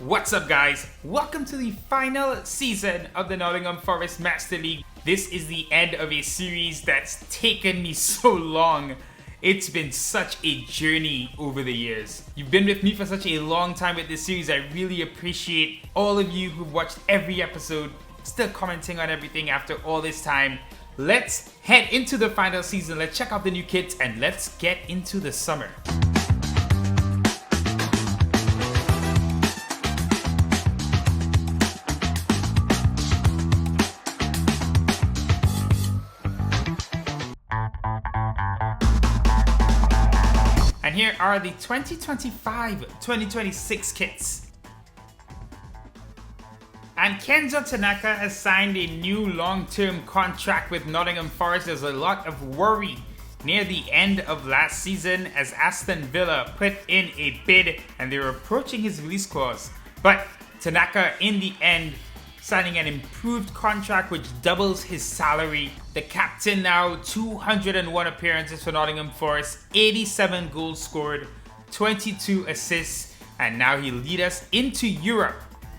What's up, guys? Welcome to the final season of the Nottingham Forest Master League. This is the end of a series that's taken me so long. It's been such a journey over the years. You've been with me for such a long time with this series. I really appreciate all of you who've watched every episode, still commenting on everything after all this time. Let's head into the final season. Let's check out the new kits and let's get into the summer. And here are the 2025-2026 kits. And Kenzo Tanaka has signed a new long-term contract with Nottingham Forest. There's a lot of worry near the end of last season as Aston Villa put in a bid and they were approaching his release clause. But Tanaka, in the end, signing an improved contract which doubles his salary. The captain now, 201 appearances for Nottingham Forest, 87 goals scored, 22 assists, and now he'll lead us into Europe.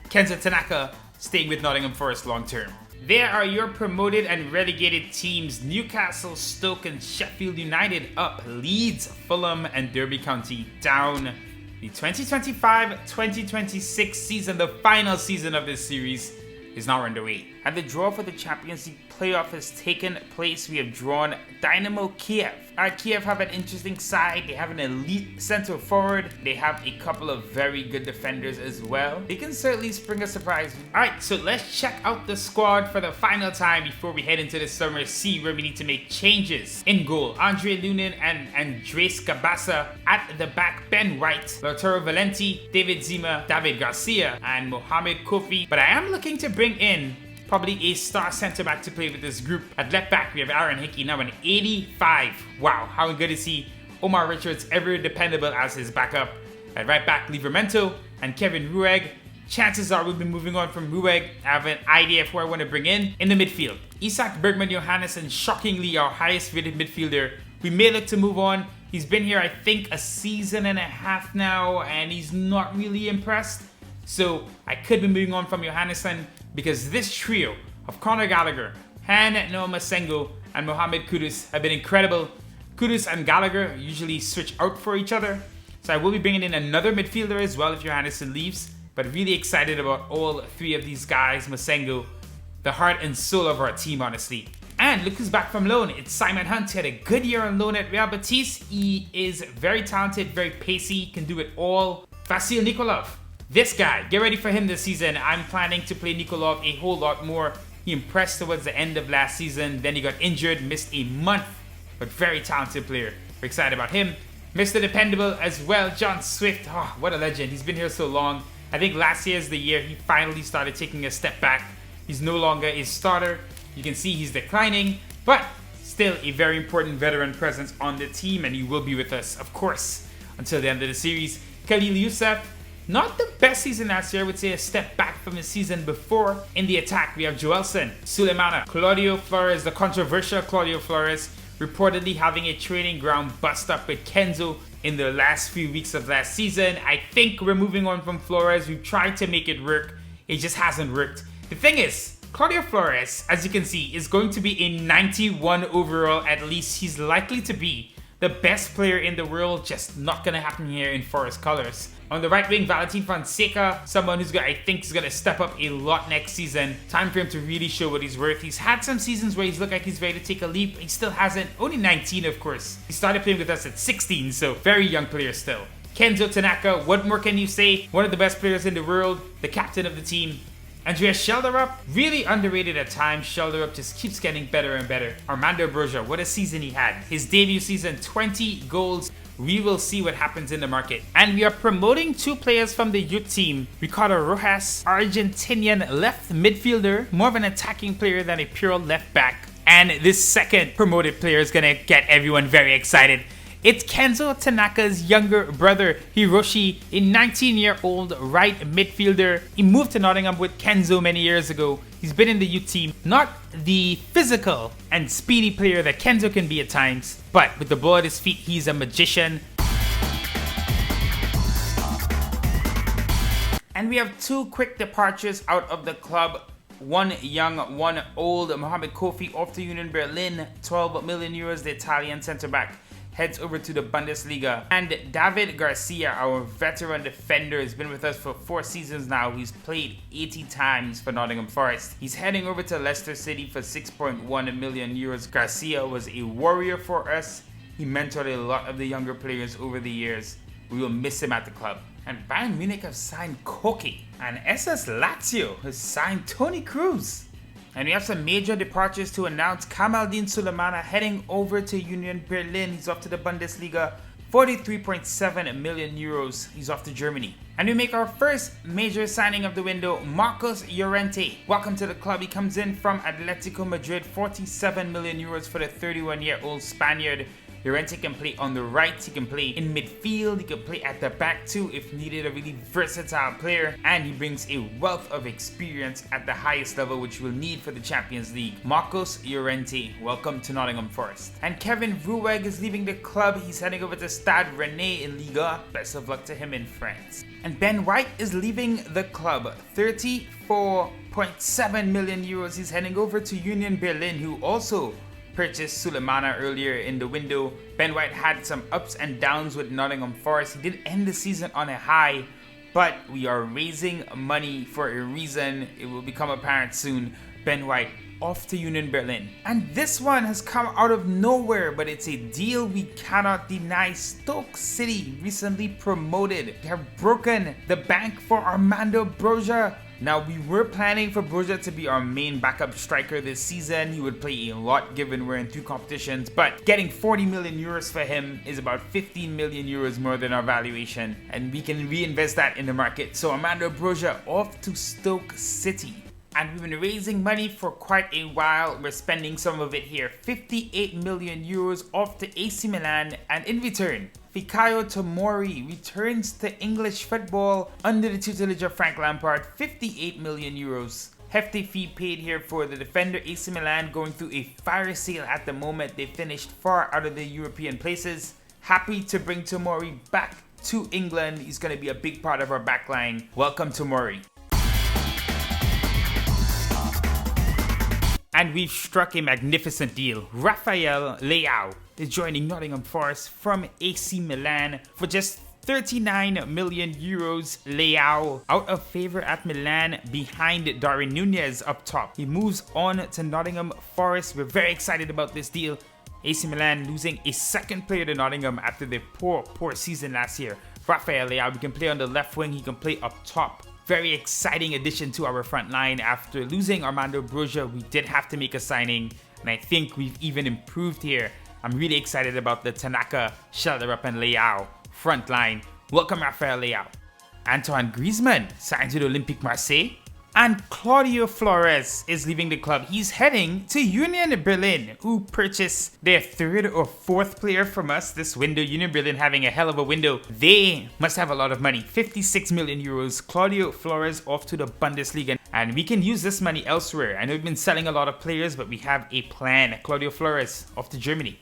Kenzo Tanaka staying with Nottingham Forest long term. There are your promoted and relegated teams: Newcastle, Stoke and Sheffield United up, Leeds, Fulham and Derby County down. The 2025-2026 season, the final season of this series, is now underway. And the draw for the Champions League playoff has taken place. We have drawn Dynamo Kiev. Kiev have an interesting side. They have an elite center forward. They have a couple of very good defenders as well. They can certainly spring a surprise. Alright, so let's check out the squad for the final time before we head into the summer, see where we need to make changes. In goal, Andre Lunin and Andres Cabasa. At the back, Ben White, Lautaro Valenti, David Zima, David Garcia, and Mohamed Kofi. But I am looking to bring in probably a star center back to play with this group. At left back, we have Aaron Hickey, now an 85. Wow, how good is he? Omar Richards, ever dependable as his backup. At right back, Livramento and Kevin Rueg. Chances are we'll be moving on from Rueg. I have an idea of who I want to bring in. In the midfield, Isak Bergman Johannesson, shockingly our highest rated midfielder. We may look to move on. He's been here, I think, a season and a half now, and he's not really impressed. So I could be moving on from Johannesson because this trio of Conor Gallagher, Han Noah Masengo, and Mohamed Kudus have been incredible. Kudus and Gallagher usually switch out for each other. So I will be bringing in another midfielder as well if Johannesson leaves. But really excited about all three of these guys. Masengo, the heart and soul of our team, honestly. And look who's back from loan. It's Simon Hunt. He had a good year on loan at Real Betis. He is very talented, very pacey, can do it all. Vasil Nikolov. This guy, get ready for him this season. I'm planning to play Nikolov a whole lot more. He impressed towards the end of last season. Then he got injured, missed a month. But very talented player. We're excited about him. Mr. Dependable as well, John Swift. Oh, what a legend. He's been here so long. I think last year is the year he finally started taking a step back. He's no longer a starter. You can see he's declining. But still a very important veteran presence on the team. And he will be with us, of course, until the end of the series. Khalil Youssef. Not the best season last year, I would say a step back from the season before. In the attack, we have Joelson, Sulemana, Claudio Flores, the controversial Claudio Flores, reportedly having a training ground bust up with Kenzo in the last few weeks of last season. I think we're moving on from Flores. We've tried to make it work. It just hasn't worked. The thing is, Claudio Flores, as you can see, is going to be a 91 overall. At least he's likely to be the best player in the world. Just not going to happen here in Forest colors. On the right wing, Valentin Fonseca, someone who's I think is going to step up a lot next season. Time for him to really show what he's worth. He's had some seasons where he's looked like he's ready to take a leap. He still hasn't. Only 19, of course. He started playing with us at 16, so very young player still. Kenzo Tanaka, what more can you say? One of the best players in the world, the captain of the team. Andreas Schelderup, really underrated at times. Schelderup just keeps getting better and better. Armando Broja, what a season he had. His debut season, 20 goals. We will see what happens in the market. And we are promoting two players from the youth team. Ricardo Rojas, Argentinian left midfielder, more of an attacking player than a pure left back. And this second promoted player is gonna get everyone very excited. It's Kenzo Tanaka's younger brother, Hiroshi, a 19-year-old right midfielder. He moved to Nottingham with Kenzo many years ago. He's been in the youth team. Not the physical and speedy player that Kenzo can be at times, but with the ball at his feet, he's a magician. And we have two quick departures out of the club. One young, one old. Mohamed Kofi off to Union Berlin, 12 million euros. The Italian centre-back heads over to the Bundesliga. And David Garcia, our veteran defender, has been with us for 4 seasons now. He's played 80 times for Nottingham Forest. He's heading over to Leicester City for 6.1 million euros. Garcia was a warrior for us. He mentored a lot of the younger players over the years. We will miss him at the club. And Bayern Munich have signed Koke. And SS Lazio has signed Toni Kroos. And we have some major departures to announce. Kamaldeen Sulemana heading over to Union Berlin. He's off to the Bundesliga. 43.7 million euros. He's off to Germany. And we make our first major signing of the window, Marcos Llorente. Welcome to the club. He comes in from Atletico Madrid. 47 million euros for the 31-year-old Spaniard. Llorente can play on the right, he can play in midfield, he can play at the back too if needed, a really versatile player, and he brings a wealth of experience at the highest level which we'll need for the Champions League. Marcos Llorente, welcome to Nottingham Forest. And Kevin Vroeg is leaving the club, he's heading over to Stade Rennais in Liga. Best of luck to him in France. And Ben White is leaving the club, 34.7 million euros. He's heading over to Union Berlin, who also purchased Sulemana earlier in the window. Ben White had some ups and downs with Nottingham Forest. He did end the season on a high, but we are raising money for a reason. It will become apparent soon. Ben White off to Union Berlin. And this one has come out of nowhere, but it's a deal we cannot deny. Stoke City recently promoted. They have broken the bank for Armando Broja. Now, we were planning for Broja to be our main backup striker this season. He would play a lot given we're in 2 competitions, but getting 40 million euros for him is about 15 million euros more than our valuation, and we can reinvest that in the market. So Armando Broja off to Stoke City. And we've been raising money for quite a while. We're spending some of it here. 58 million euros off to AC Milan, and in return, Fikayo Tomori returns to English football under the tutelage of Frank Lampard. 58 million euros. Hefty fee paid here for the defender. AC Milan going through a fire sale at the moment. They finished far out of the European places. Happy to bring Tomori back to England. He's going to be a big part of our backline. Welcome, Tomori. And we've struck a magnificent deal. Rafael Leao is joining Nottingham Forest from AC Milan for just 39 million euros. Leao out of favor at Milan behind Darwin Nunez up top. He moves on to Nottingham Forest. We're very excited about this deal. AC Milan losing a second player to Nottingham after their poor season last year. Rafael Leao, he can play on the left wing, he can play up top. Very exciting addition to our front line. After losing Armando Broja, we did have to make a signing, and I think we've even improved here. I'm really excited about the Tanaka, Schelderup, and Leao front line. Welcome, Rafael Leao. Antoine Griezmann signs with Olympique Marseille. And Claudio Flores is leaving the club. He's heading to Union Berlin, who purchased their 3rd or 4th player from us this window. Union Berlin having a hell of a window. They must have a lot of money. 56 million euros. Claudio Flores off to the Bundesliga. And we can use this money elsewhere. I know we've been selling a lot of players, but we have a plan. Claudio Flores off to Germany.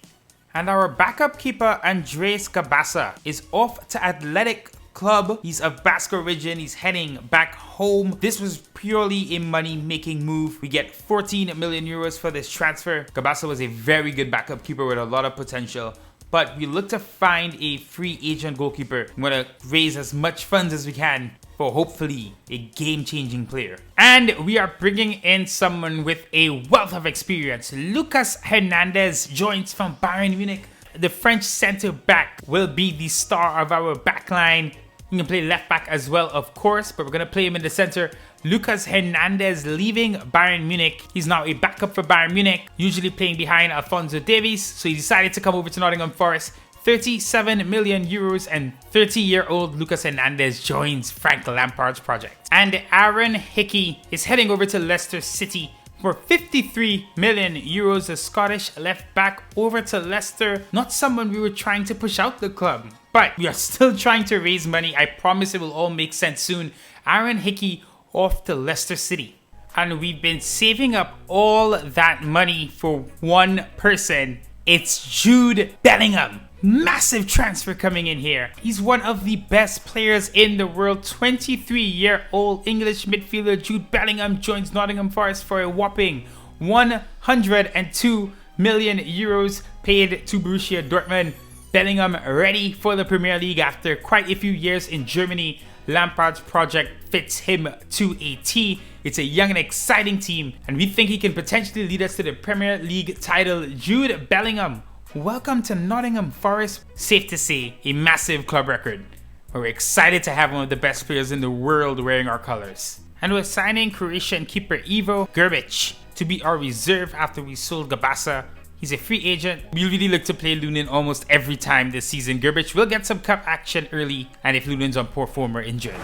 And our backup keeper, Andres Cabasa, is off to Athletic Club. He's of Basque origin. He's heading back home. This was purely a money-making move. We get 14 million euros for this transfer. Cabasa was a very good backup keeper with a lot of potential, but we look to find a free agent goalkeeper. We're gonna raise as much funds as we can for hopefully a game-changing player. And we are bringing in someone with a wealth of experience. Lucas Hernandez joins from Bayern Munich. The French centre-back will be the star of our backline. He can play left back as well, of course, but we're going to play him in the center. Lucas Hernandez leaving Bayern Munich. He's now a backup for Bayern Munich, usually playing behind Alphonso Davies. So he decided to come over to Nottingham Forest. 37 million euros, and 30-year-old Lucas Hernandez joins Frank Lampard's project. And Aaron Hickey is heading over to Leicester City for 53 million euros. The Scottish left back over to Leicester. Not someone we were trying to push out the club, but we are still trying to raise money. I promise it will all make sense soon. Aaron Hickey off to Leicester City. And we've been saving up all that money for one person. It's Jude Bellingham. Massive transfer coming in here. He's one of the best players in the world. 23-year-old English midfielder Jude Bellingham joins Nottingham Forest for a whopping 102 million euros paid to Borussia Dortmund. Bellingham ready for the Premier League after quite a few years in Germany. Lampard's project fits him to a T. It's a young and exciting team, and we think he can potentially lead us to the Premier League title. Jude Bellingham, welcome to Nottingham Forest. Safe to say, a massive club record. We're excited to have one of the best players in the world wearing our colors. And we're signing Croatian keeper Ivo Grbić to be our reserve after we sold Gabasa. He's a free agent. We really look to play Lunin almost every time this season. Grbić will get some cup action early, and if Lunin's on poor form or injured.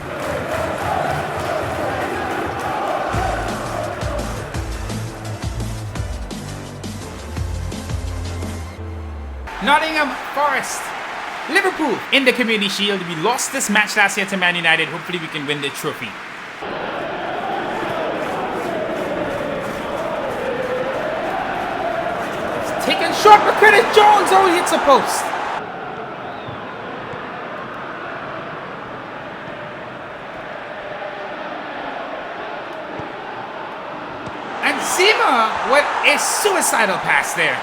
Nottingham Forest. Liverpool in the Community Shield. We lost this match last year to Man United. Hopefully we can win the trophy. Taken shot for Curtis Jones. Oh, he hits a post. And Zima, what a suicidal pass there.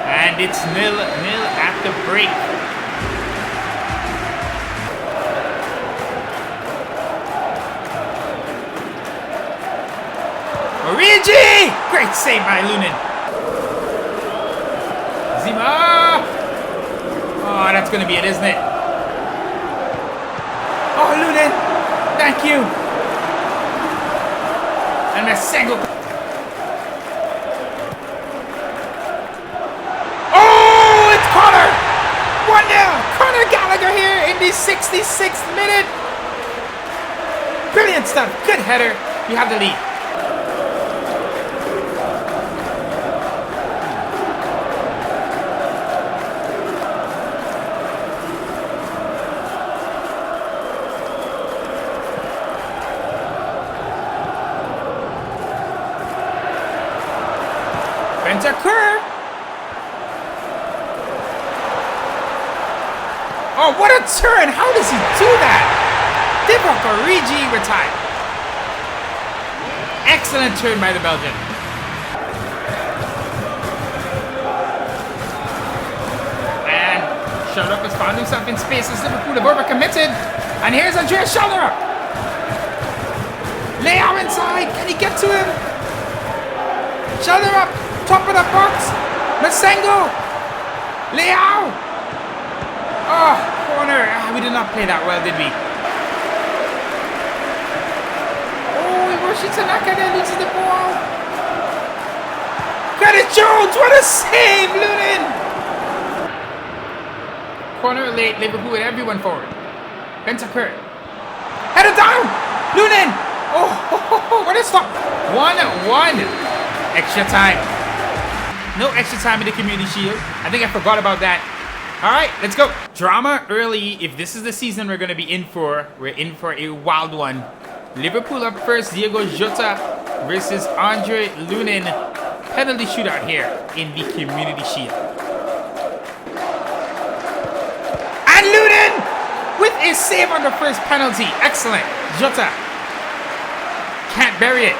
And it's 0-0 at the break. Origi! Great save by Lunin. Zima! Oh, that's going to be it, isn't it? Oh, Lunin! Thank you! And Masengo. Oh, it's Connor! 1-0! Conor Gallagher here in the 66th minute. Brilliant stuff. Good header. We have the lead. Occur. Oh, what a turn! How does he do that? Divock Origi retired. Excellent turn by the Belgian. And Shellerup has found himself in space as Liverpool have overcommitted. And here's Andreas Shellerup. Leao inside. Can he get to him? Shellerup. Top of the box, Masengo, Leao. Oh, corner. We did not play that well, did we? Oh, Hiroshi Tanaka there loses the ball. Curtis Jones, what a save, Lunin. Corner late, Liverpool with everyone forward. Bentancur. Headed down, Lunin. Oh, what a stop. 1-1. Extra time. No extra time in the Community Shield. I think I forgot about that. All right, let's go. Drama early. If this is the season we're going to be in for, we're in for a wild one. Liverpool up first. Diego Jota versus Andre Lunin. Penalty shootout here in the Community Shield. And Lunin with a save on the first penalty. Excellent. Jota can't bury it.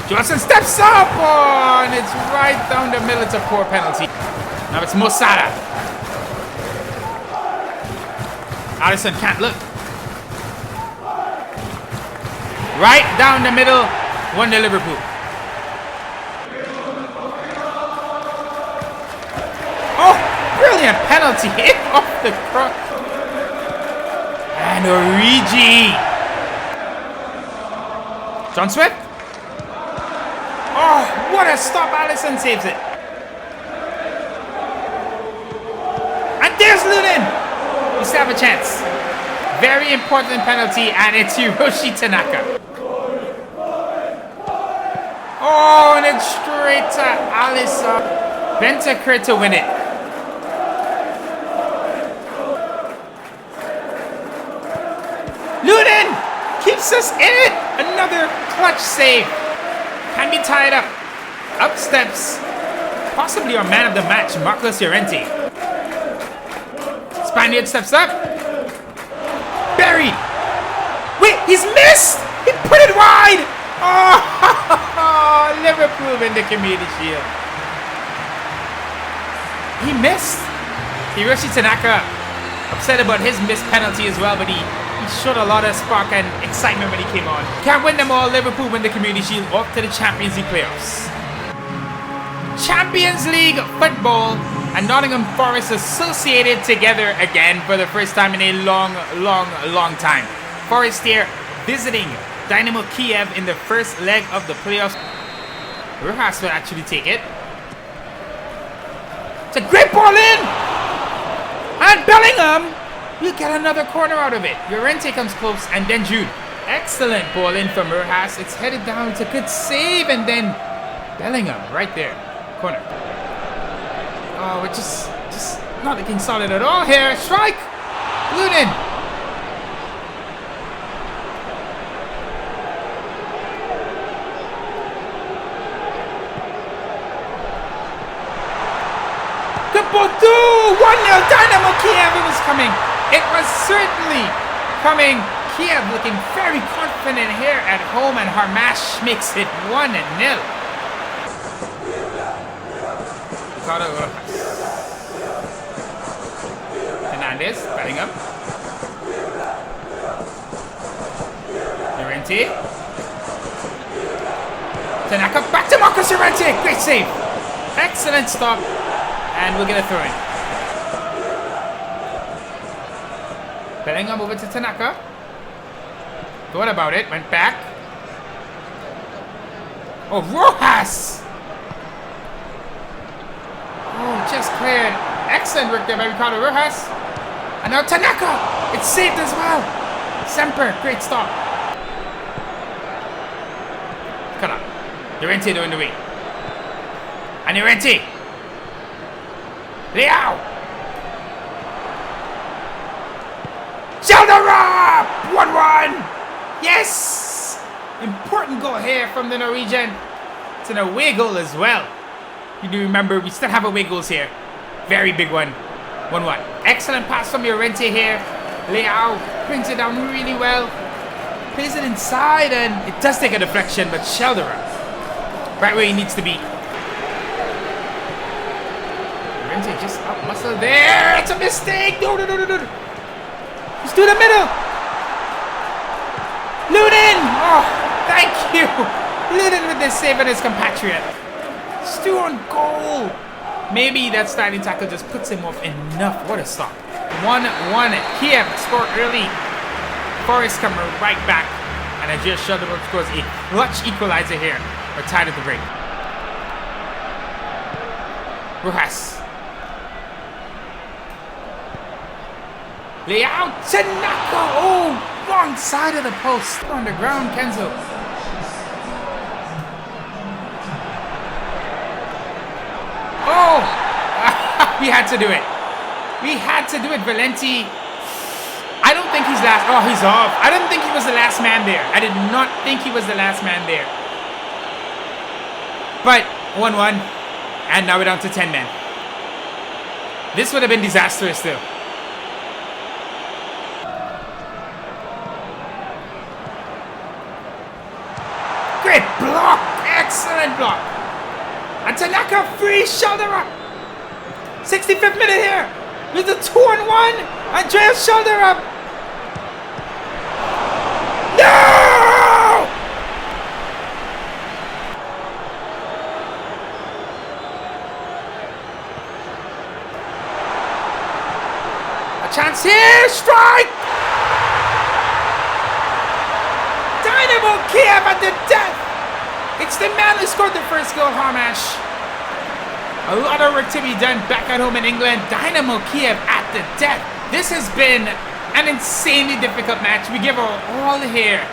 Johnson steps up, oh, and it's right down the middle. It's a poor penalty. Now it's Mo Salah. Alisson can't look. Right down the middle, 1-0 Liverpool. Oh, brilliant penalty hit off the cross. And Origi. John Swift. Oh, what a stop. Alisson saves it. And there's Lunin. We still have a chance. Very important penalty, and it's Hiroshi Tanaka. Oh, and it's straight to Alisson. Bentancur to win it. Lunin keeps us in it. Another clutch save. Can be tied up. Up steps possibly our man of the match, Marcos Llorente. Spaniard steps up. Buried. Wait, he's missed! He put it wide! Oh, Liverpool win the Community Shield. He missed. Hiroshi Tanaka upset about his missed penalty as well, but he showed a lot of spark and excitement when he came on. Can't win them all. Liverpool win the Community Shield, off to the Champions League playoffs. Champions League football and Nottingham Forest associated together again for the first time in a long time. Forest here visiting Dynamo Kiev in the first leg of the playoffs. Rojas will actually take it. It's a great ball in! And Bellingham will get another corner out of it. Llorente comes close and then Jude. Excellent ball in from Rojas. It's headed down. It's a good save and then Bellingham right there. Corner. Oh, we're just not looking solid at all here. Strike! Lunin. Good ball through! 1-0 Dynamo Kiev. It was coming. It was certainly coming. Kiev looking very confident here at home, and Harmash makes it 1-0. Hernandez, Bellingham. Llorente. Tanaka back to Marcos Llorente. Great save. Excellent stop. And we'll get a throw in. Bellingham over to Tanaka. Thought about it. Went back. Oh, Rojas! Oh, just cleared. Excellent work there by Ricardo Rojas. And now Tanaka. It's saved as well. Semper. Great stop. Cut up. Llorente doing the way. And Llorente. Leao. Shoulder up. 1-1. Yes. Important goal here from the Norwegian. It's an away goal as well. You do remember, we still have away goals here. Very big one. 1-1. Excellent pass from Llorente here. Leao brings it down really well. Plays it inside and it does take a deflection, but Sheldera right where he needs to be. Llorente just up muscle there. It's a mistake. No. He's through the middle. Lunin. Oh, thank you. Lunin with this save on his compatriot. Stu on goal. Maybe that sliding tackle just puts him off enough. What a stop. 1-1. Kiev scored early. Forest come right back. And Ajay Shudderberg scores a clutch equalizer here. We're tied at the break. Rojas. Leao Tanaka. Oh, wrong side of the post. On the ground, Kenzo. Oh! We had to do it. We had to do it, Valenti. I don't think he's last. Oh, he's off. I didn't think he was the last man there. I did not think he was the last man there. But 1-1. And now we're down to 10 men. This would have been disastrous too. Great block. Excellent block. And Tanaka free shoulder up. 65th minute here. With the 2-on-1. Andreas shoulder up. No! A chance here. Strike! Dynamo Kiev at the death. It's the man who scored the first goal, Harmash. A lot of work to be done back at home in England. Dynamo Kiev at the death. This has been an insanely difficult match. We give our all here.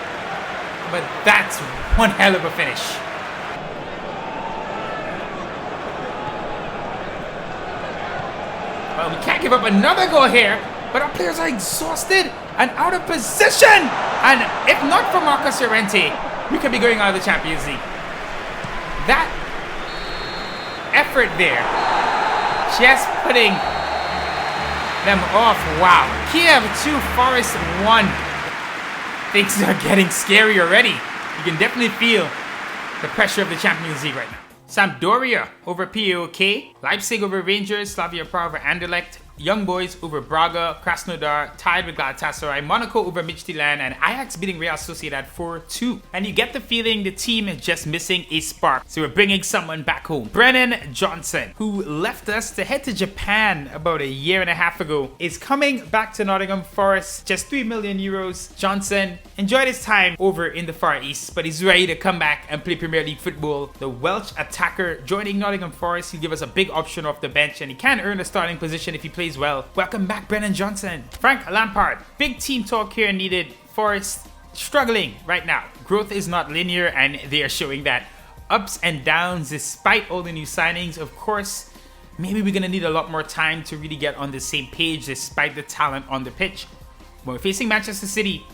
But that's one hell of a finish. Well, we can't give up another goal here. But our players are exhausted and out of position. And if not for Marcos Llorente, we could be going out of the Champions League. That effort there. Just putting them off. Wow. Kiev 2, Forest 1. Things are getting scary already. You can definitely feel the pressure of the Champions League right now. Sampdoria over PAOK, Leipzig over Rangers, Slavia Prague over Anderlecht, Young Boys over Braga, Krasnodar tied with Galatasaray, Monaco over Midtjylland, and Ajax beating Real Sociedad 4-2. And you get the feeling the team is just missing a spark, so we're bringing someone back home. Brennan Johnson, who left us to head to Japan about a year and a half ago, is coming back to Nottingham Forest, just 3 million euros. Johnson enjoyed his time over in the Far East, but he's ready to come back and play Premier League football. The Welsh attacker joining Nottingham Forest, he'll give us a big option off the bench, and he can earn a starting position if he plays well. Welcome back, Brennan Johnson. Frank Lampard. Big team talk here needed. Forest struggling right now. Growth is not linear, and they are showing that. Ups and downs despite all the new signings. Of course, maybe we're going to need a lot more time to really get on the same page despite the talent on the pitch. When we're facing Manchester City,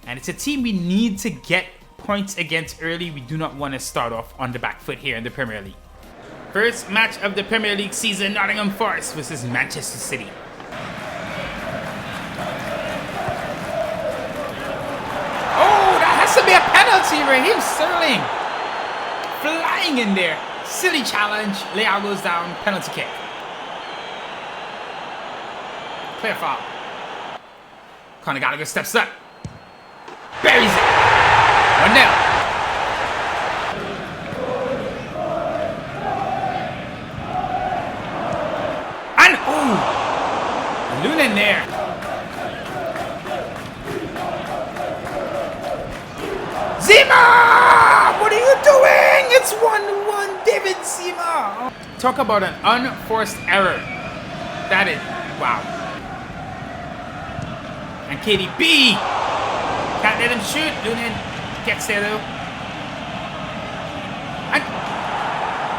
and it's a team we need to get points against early, we do not want to start off on the back foot here in the Premier League. First match of the Premier League season, Nottingham Forest versus Manchester City. Oh, that has to be a penalty. Raheem Sterling flying in there. Silly challenge. Leao goes down. Penalty kick. Clear foul. Conor Gallagher steps up. Buries it. 1-0. Lunin there. Zima! What are you doing? It's 1-1, David Zima. Talk about an unforced error. That is, wow. And KDB. Can't let him shoot. Lunin gets there though. And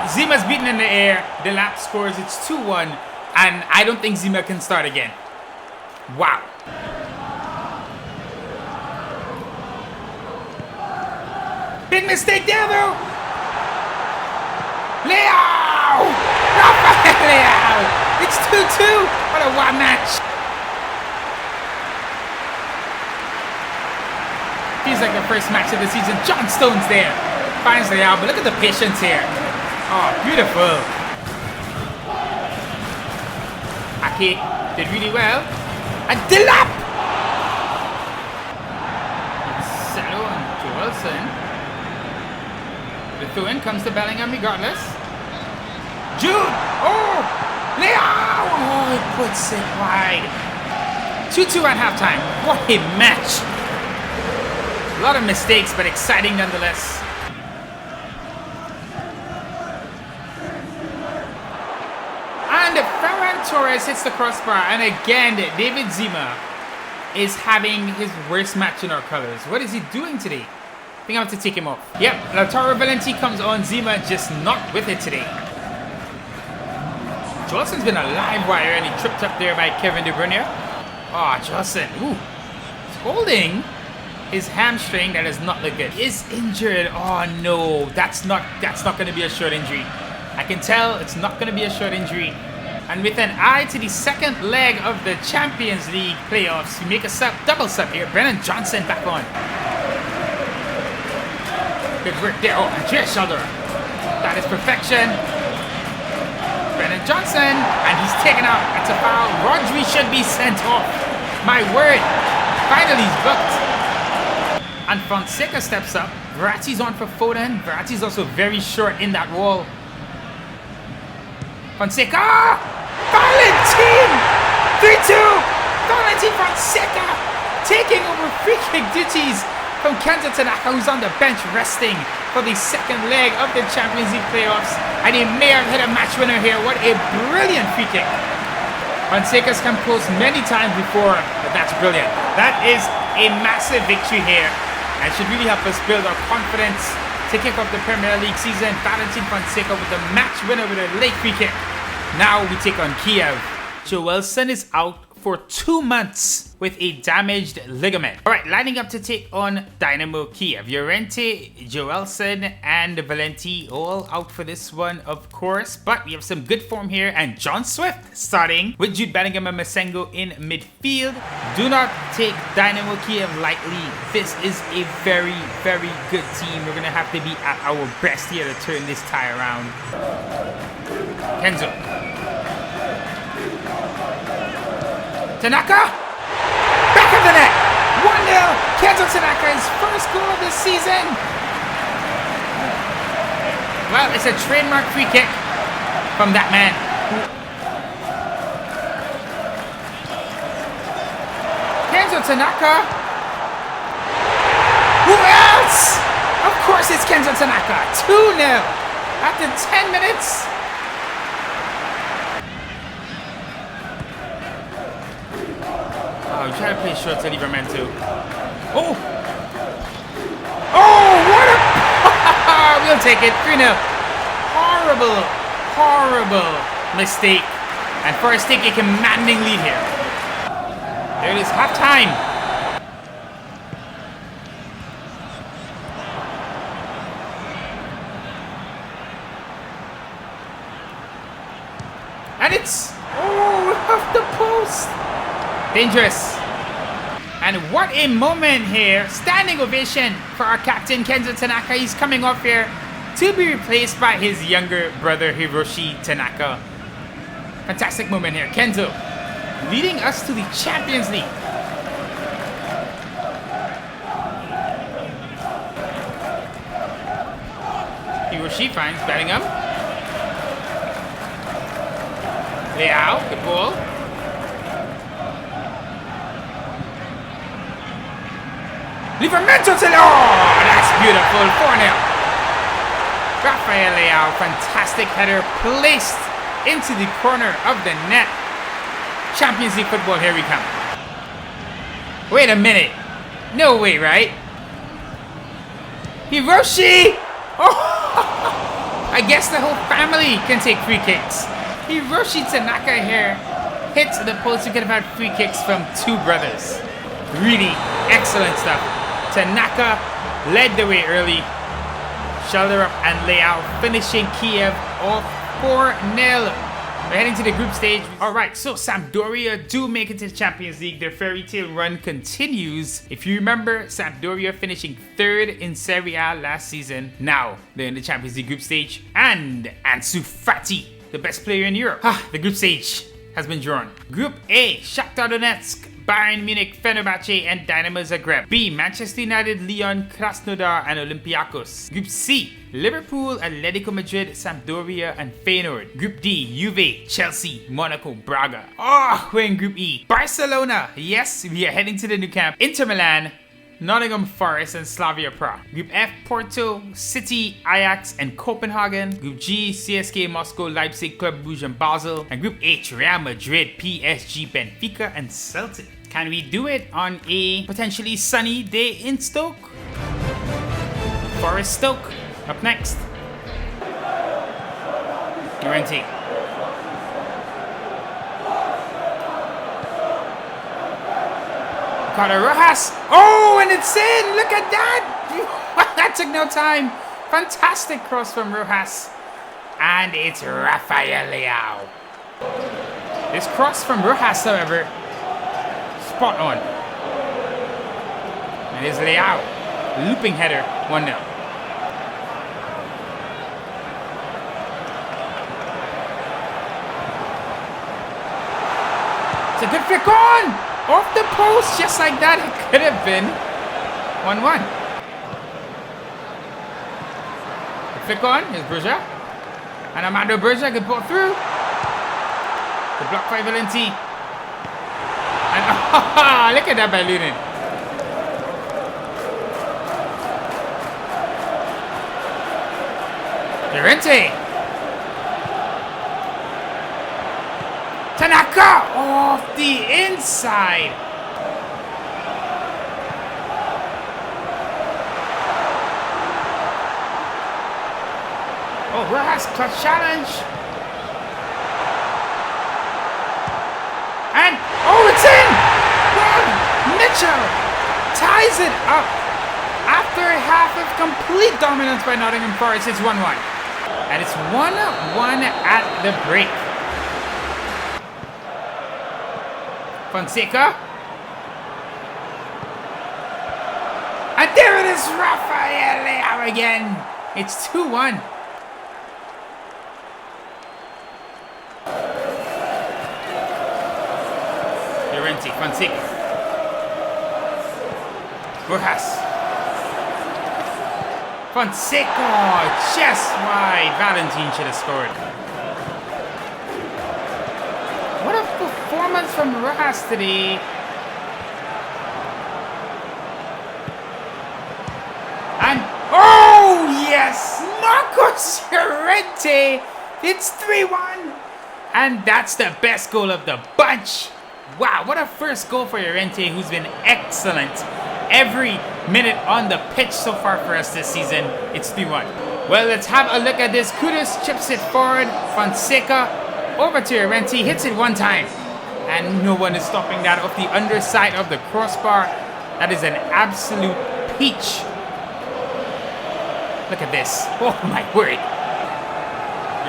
Zima's beaten in the air. The lap scores. It's 2-1. And I don't think Zima can start again. Wow. Big mistake there, though. Leao! Rafael Leao! It's 2-2. What a wild match. Feels like the first match of the season. John Stones there. Finds Leao, but look at the patience here. Oh, beautiful. Ake did really well. And Dilap! Marcelo and Joelson. The throw-in comes to Bellingham regardless. Jude! Oh! Leao! Oh, he puts it wide. 2-2 at halftime. What a match. A lot of mistakes, but exciting nonetheless. And Ferran Torres hits the crossbar, and again, David Zima is having his worst match in our colors. What is he doing today? I think I have to take him off. Yep, Lautaro Valenti comes on. Zima just not with it today. Johnson's been a live wire, and he tripped up there by Kevin De Bruyne. Oh, Johnson, ooh, he's holding his hamstring. That does not look good. Is injured. Oh no, that's not going to be a short injury. I can tell it's not going to be a short injury. And with an eye to the second leg of the Champions League playoffs, we make a sub, double sub here. Brennan Johnson back on. Good work there. Oh, Andreas Schalder. That is perfection. Brennan Johnson, and he's taken out. That's a foul. Rodri should be sent off. My word. Finally, he's booked. And Fonseca steps up. Verratti's on for Foden. Verratti's also very short in that wall. Fonseca! Valentin! 3-2! Valentin Fonseca taking over free kick duties from Kenta Tanaka, who's on the bench resting for the second leg of the Champions League playoffs. And he may have hit a match winner here. What a brilliant free kick. Fonseca's come close many times before, but that's brilliant. That is a massive victory here and should really help us build our confidence to kick off the Premier League season. Valentin Fonseca with the match winner with a late free kick. Now we take on Kiev. Joelson is out for 2 months with a damaged ligament. Alright, lining up to take on Dynamo Kiev. Llorente, Joelson, and Valenti all out for this one, of course. But we have some good form here, and John Swift starting with Jude Bellingham and Masengo in midfield. Do not take Dynamo Kiev lightly. This is a very, very good team. We're going to have to be at our best here to turn this tie around. Kenzo. Tanaka! Back of the net! 1-0! Kenzo Tanaka's first goal of the season! Well, it's a trademark free kick from that man. Kenzo Tanaka! Who else? Of course it's Kenzo Tanaka! 2-0! After 10 minutes! Oh, you try to play short to Livramento. Oh! Oh, what a... We'll take it. 3-0. Horrible, horrible mistake. And for us taking a commanding lead here. There it is, halftime. And it's... Oh, off the post. Dangerous. And what a moment here. Standing ovation for our captain Kenzo Tanaka. He's coming off here to be replaced by his younger brother Hiroshi Tanaka. Fantastic moment here. Kenzo leading us to the Champions League. Hiroshi finds Bellingham. Leao, good ball. Livramento to... Oh, that's beautiful. 4-0. Rafael Leao, fantastic header placed into the corner of the net. Champions League football, here we come. Wait a minute. No way, right? Hiroshi! Oh, I guess the whole family can take free kicks. Hiroshi Tanaka here hits the post. We could have had free kicks from 2 brothers. Really excellent stuff. Tanaka led the way early. Shoulder up and Leao finishing Kiev off 4-0. We're heading to the group stage. Alright, so Sampdoria do make it to the Champions League. Their fairy tale run continues. If you remember, Sampdoria finishing 3rd in Serie A last season. Now, they're in the Champions League group stage. And Ansu Fati, the best player in Europe. The group stage has been drawn. Group A, Shakhtar Donetsk, Bayern Munich, Fenerbahce, and Dynamo Zagreb. B, Manchester United, Lyon, Krasnodar, and Olympiacos. Group C, Liverpool, Atletico Madrid, Sampdoria, and Feyenoord. Group D, Juve, Chelsea, Monaco, Braga. Oh, we're in Group E. Barcelona, yes, we are heading to the new camp. Inter Milan, Nottingham Forest, and Slavia Prague. Group F, Porto, City, Ajax, and Copenhagen. Group G, CSK Moscow, Leipzig, Club Brugge, and Basel. And Group H, Real Madrid, PSG, Benfica, and Celtic. Can we do it on a potentially sunny day in Stoke? Forest Stoke, up next. Llorente. Ricardo Rojas. Oh, and it's in! Look at that! That took no time. Fantastic cross from Rojas. And it's Rafael Leao. This cross from Rojas, however, spot on. And it's Leao. Looping header, 1-0. It's a good flick on! Off the post, just like that, it could have been 1-1. The flick on is Brugge. And Armando Brugge could pull through. The block by Valenti. And oh, look at that by Lunin. Llorente. Tanaka off the inside. Oh, Rojas clutch challenge. And oh, it's Mitchell ties it up. After a half of complete dominance by Nottingham Forest, it's 1-1. And it's 1-1 at the break. Fonseca. And there it is, Rafael Leao again. It's 2-1. Llorente, Fonseca. Rojas. Fonseca, just wide. Valentin should have scored. What a performance from Rojas today. And, oh yes, Marcos Llorente. It's 3-1. And that's the best goal of the bunch. Wow, what a first goal for Llorente, who's been excellent every minute on the pitch so far for us this season. It's 3-1. Well, let's have a look at this. Kudus chips it forward. Fonseca over to Llorente, hits it one time. And no one is stopping that off the underside of the crossbar. That is an absolute peach. Look at this. Oh my word.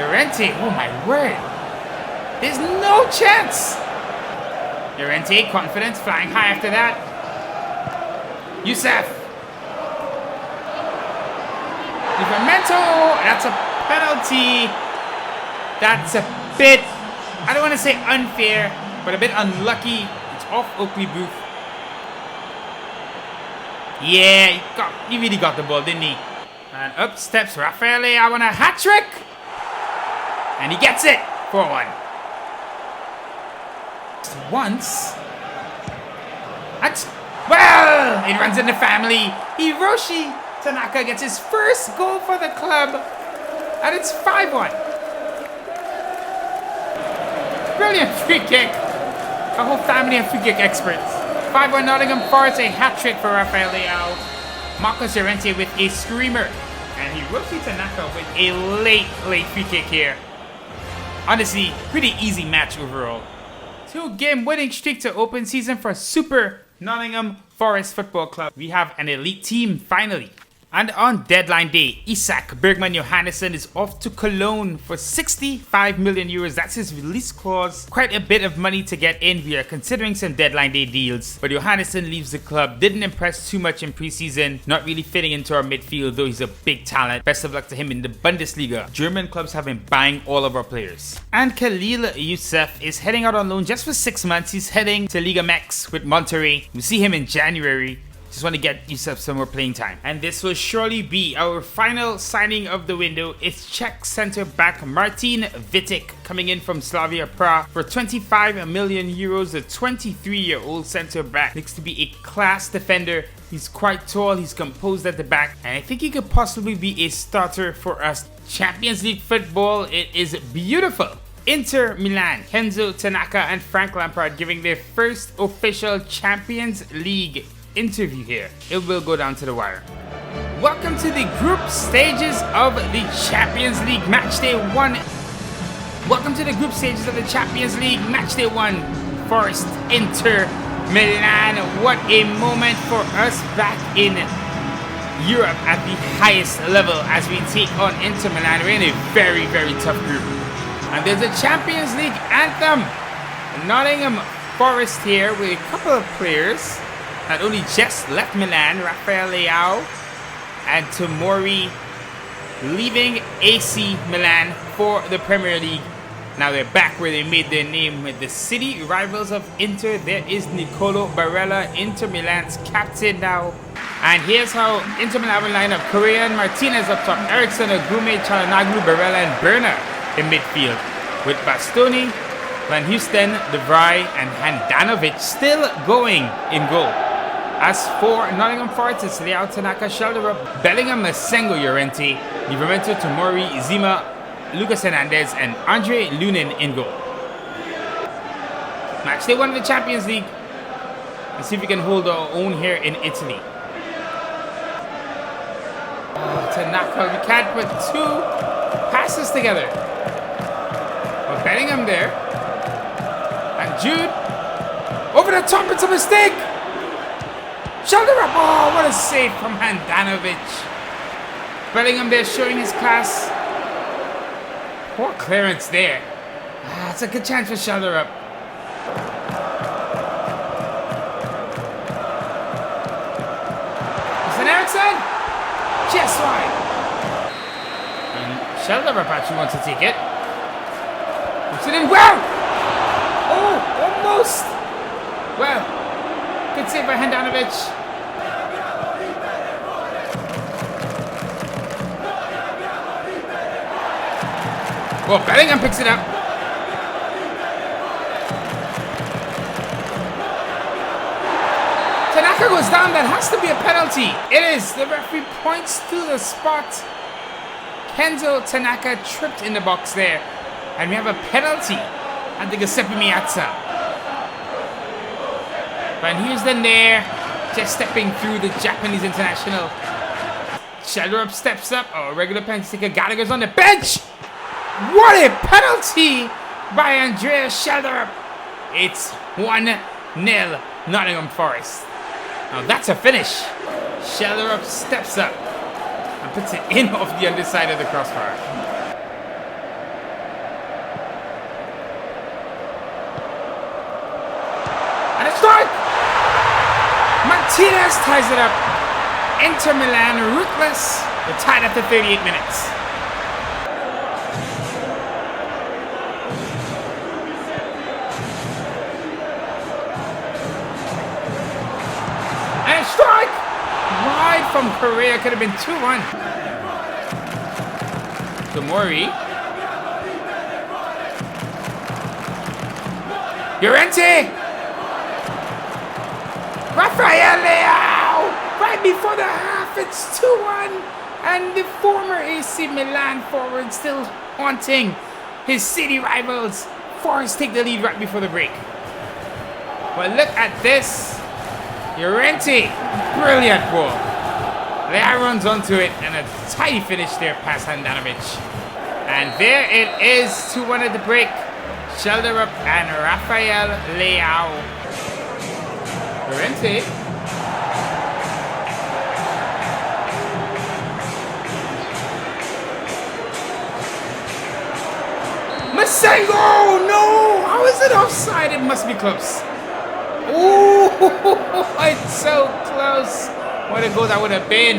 Llorente, oh my word. There's no chance. Llorente, confidence, flying high after that. Youssef. Livramento, that's a penalty. That's a bit, I don't want to say unfair, but a bit unlucky. It's off Oakley Booth. Yeah, he really got the ball, didn't he? And up steps Rafael Leao on a hat-trick. And he gets it, 4-1. Once. And, well, it runs in the family. Hiroshi Tanaka gets his first goal for the club. And it's 5-1. Brilliant free kick. A whole family of free kick experts. 5-1 Nottingham Forest, a hat-trick for Rafael Leao. Marcos Llorente with a screamer. And Hiroshi Tanaka with a late free kick here. Honestly, pretty easy match overall. 2-game winning streak to open season for Super Nottingham Forest Football Club. We have an elite team finally. And on deadline day, Isak Bergman Johannesson is off to Cologne for 65 million euros. That's his release clause. Quite a bit of money to get in. We are considering some deadline day deals. But Johannesson leaves the club. Didn't impress too much in preseason. Not really fitting into our midfield, though he's a big talent. Best of luck to him in the Bundesliga. German clubs have been buying all of our players. And Khalil Youssef is heading out on loan just for 6 months. He's heading to Liga MX with Monterrey. We'll see him in January. Just want to get Youssef some more playing time. And this will surely be our final signing of the window. It's Czech center back Martin Vitek coming in from Slavia Prague for 25 million euros. The 23-year-old center back looks to be a class defender. He's quite tall, he's composed at the back, and I think he could possibly be a starter for us. Champions League football, it is beautiful. Inter Milan, Kenzo Tanaka and Frank Lampard giving their first official Champions League interview here. It will go down to the wire. Welcome to the group stages of the Champions League Matchday 1. Welcome to the group stages of the Champions League Matchday 1. Forest Inter Milan. What a moment for us back in Europe at the highest level as we take on Inter Milan. We're in a very, very tough group. And there's a Champions League anthem. Nottingham Forest here with a couple of players that only just left Milan. Rafael Leao and Tomori leaving AC Milan for the Premier League. Now they're back where they made their name with the city rivals of Inter. There is Nicolo Barella, Inter Milan's captain now. And here's how Inter Milan will line up. Korean, Martinez up top, Eriksson, Agume, Çalhanoğlu, Barella and Berner in midfield. With Bastoni, Van Husten, De Vrij and Handanovic still going in goal. As for Nottingham Forest, it's Leao, Tanaka, Shelderup, Bellingham, Masengo, Llorente, Livramento, Tomori, Zima, Lucas Hernandez, and Andre Lunin in goal. Match day 1 of the Champions League. Let's see if we can hold our own here in Italy. Oh, Tanaka, we can't put two passes together. But Bellingham there. And Jude, over the top, it's a mistake. Shoulder up! Oh, what a save from Handanovic. Bellingham there showing his class. Poor clearance there. It's a good chance for shoulder up. Ericsson, just wide. And Sheldon actually wants to take it. Puts it in well. Oh, almost. Well, good save by Handanovic. Well, Bellingham picks it up. Tanaka goes down. That has to be a penalty. It is. The referee points to the spot. Kenzo Tanaka tripped in the box there. And we have a penalty at the Giuseppe Meazza. Van Heusden there, just stepping through the Japanese international. Sheldrup steps up. Oh, regular penalty taker. Gallagher's on the bench. What a penalty by Andreas Sheldrup. It's 1-0 Nottingham Forest. Now that's a finish. Sheldrup steps up and puts it in off the underside of the crossbar. And a strike! Martinez ties it up. Inter Milan ruthless. They're tied after 38 minutes. Strike! Wide from Correa, could have been 2-1. Tomori. Llorente! Rafael Leao! Right before the half, it's 2-1. And the former AC Milan forward still haunting his city rivals. Forest take the lead right before the break. But look at this. Llorente, brilliant ball. Leao runs onto it and a tidy finish there past Handanovic. And there it is, 2-1 at the break. Sheldrup and Rafael Leao. Llorente. Masengo! No! How is it offside? It must be close. Ooh, it's so close. What a goal that would have been.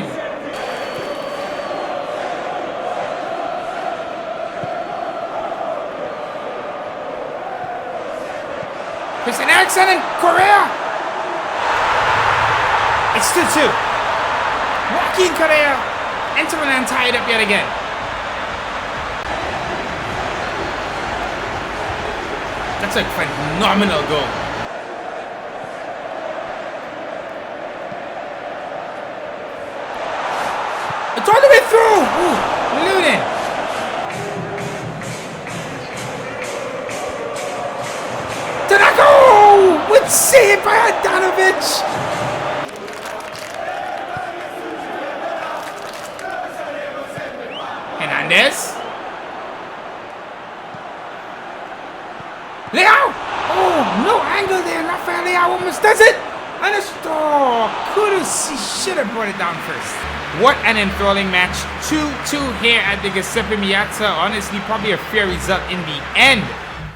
Christian Eriksen and Correa. It's 2-2. Joaquin Correa. Inter Milan tied up yet again. That's a phenomenal goal. It's all the way through! Ooh, Lunin! Tanaka! With save by Handanovic! Hernandez? Leao! Oh, no angle there! Rafael Leao almost does it! And a star! He should have brought it down first. What an enthralling match. 2-2 here at the Giuseppe Meazza. Honestly, probably a fair result in the end.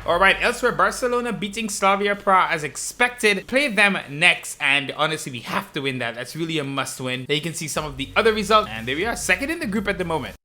Alright, elsewhere, Barcelona beating Slavia Prague as expected. Play them next, and honestly, we have to win that. That's really a must win. There you can see some of the other results, and there we are, second in the group at the moment.